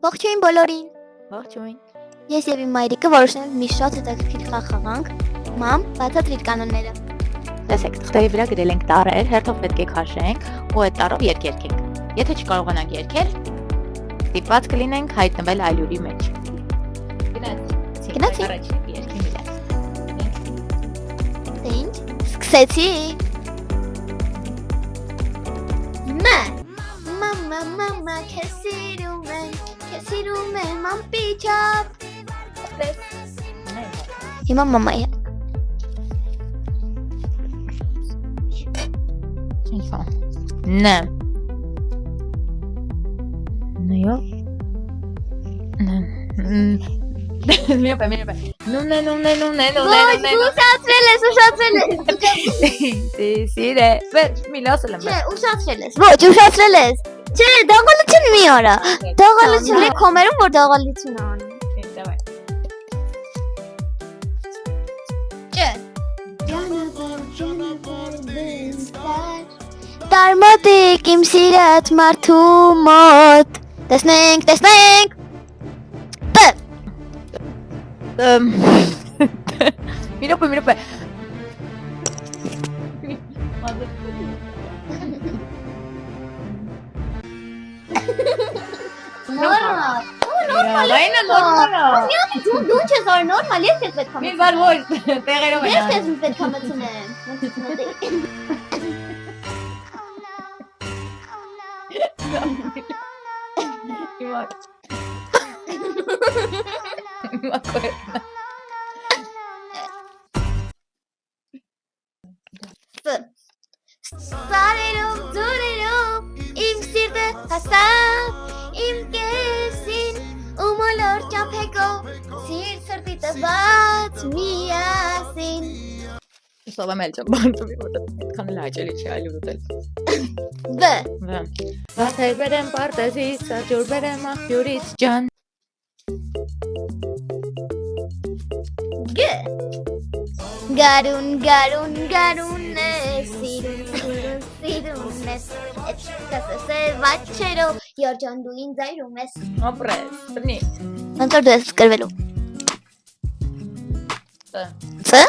Ողջույն բոլորին։ Ողջույն։ Ես եւ իմ մայրիկը որոշել ենք մի շատ հետաքրքիր խաղ խաղանք։ Մամ, բացատրիր կանոնները։ Տեսեք, թղթերի վրա գրել ենք տառեր, հերթով պետք է քաշենք ու այդ տառով երգ երգենք։ Եթե չկարողանանք երգել, ստիպված կլինենք հայտնվել այլուրի մեջ։ Գնացի։ Առաջին երգի միլաց։ Դե ինչ։ Սկսեցի։ Մամա, քեսիրում եմ ամպիչապ։ Հիմա մամայի հետ։ Ինչ բան։ Նայո։ Միրոպե։ Նումնե։ Ուշացրել ես։ Սիրե։ Միլոսել եմ։ Չէ, ուշացրել ես։ Ոչ, ուշացրել ես։ Չէ, դաղալություն մի արա։ Դաղալություն է կոմերում, որ դաղալություն անում։ Давай. Չէ։ Տարմոտիկ իմ սիրած մարդու մոտ։ Տեսնենք։ Միրոպե։ Նորմալ։ Նորմալ։ Դու չես որ նորմալ, ես քեզ պետք է Մի բար որ տեղերով Ես են։ քեզ պետք է մտցնեմ։ Սարերով ձորերով իմ սիրտը հասավ իմ կեսին ու մոլոր ճամփեքով սիրտ սրտի տված միասին Սովամ էլ չեմ բանտում, այդքան էլ հաճելի չի այլ ուտել։ Վաթեր բերեմ պարտեզից, սաջոր բերեմ աղբյուրից ջան։ Գարուն է սիրուն ես Էդ կասեսել վաչերով Երջան դու ինձ այրում ես Ապրես, բնի։ Ոնց որ դու ես սկրվելու Ց?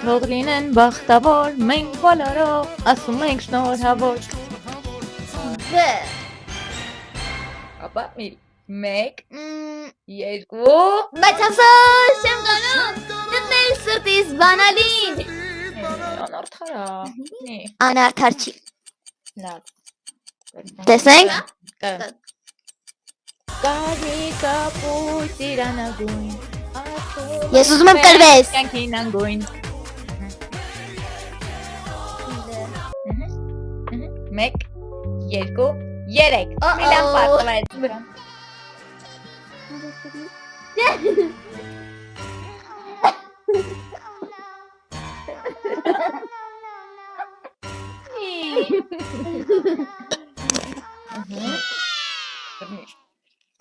Թող լինեն բախտավոր, մենք բոլորով ասում ենք շնորհավոր։ Ապա միլ, մեկ, երկու, Բայց ասոս չեմ գանում Գտնել սրտիս բանալին անարդարա, նի, Անարդար չի լավ։ Տեսնենք Կարի կապույտ իրանագույն Ես ուզում եմ կրվես Կյանքին անգույն Մեկ, երկու, երեք Միլան պարտվեց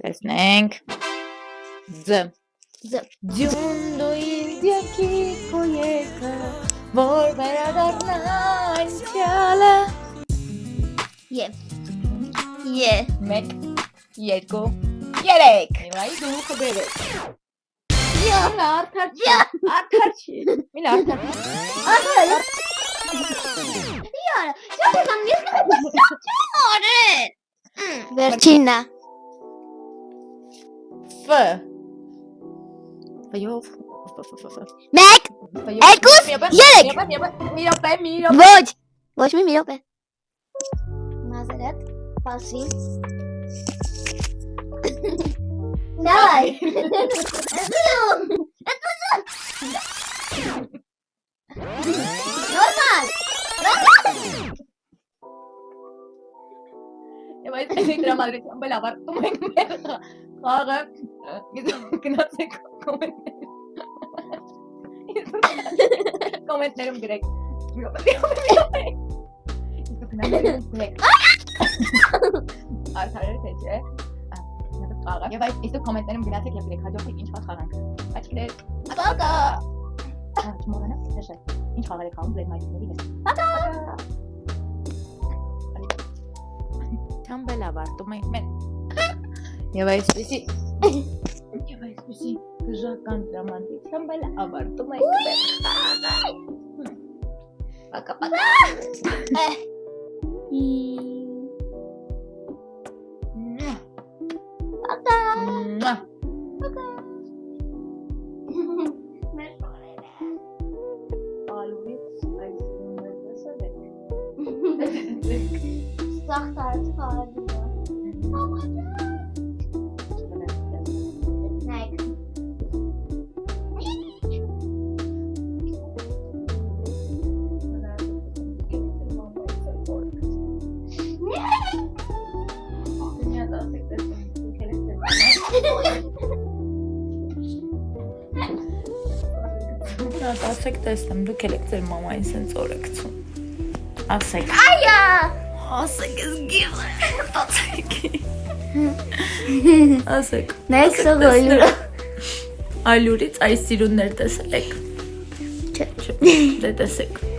Տեսնենք Ձյունդու ինձ եկի քո եկը Որ վերադառնա անցյալը Մեկ, երկու, երեք Միլայի դուքը բերեք Միլա արդար չի Միլա արդար Վերջինը Ֆ Ֆյով Մեկ, երկուս, երեք Ոչ, ոչ մի րոպե Մազերետ, պասի Դայ Նորմալ Եվ այս դրամատուրգիան բել ավարտում ենք մեր խաղը գնացեք կոմենտներում գրեք Արդարեր թե չէ խաղը Եվ այս իսկ կոմենտներում գնացեք և գրեք հաջորդեք ինչ խաղ խաղանք Աչքներ Ատակա Չմոռանաք նշել Ինչ խաղեր եք խաղում ձեր մայրիկների հետ Չամբել ավարտում ենք մենք Եվ այսպեսի դժական դրամատիկությամբ էլ ավարտում ենք Պակա-պակա Սախտարը խաղալի Նայք Ասեք տեսնեմ, դուք եք ձեր մամային սենց օրեկցում Ասեք Այա Ասեք ես գիղ Ասեք Նայք սողոլուրը Այլուրից այս սիրուններ տեսել եք Չէ Դե տեսեք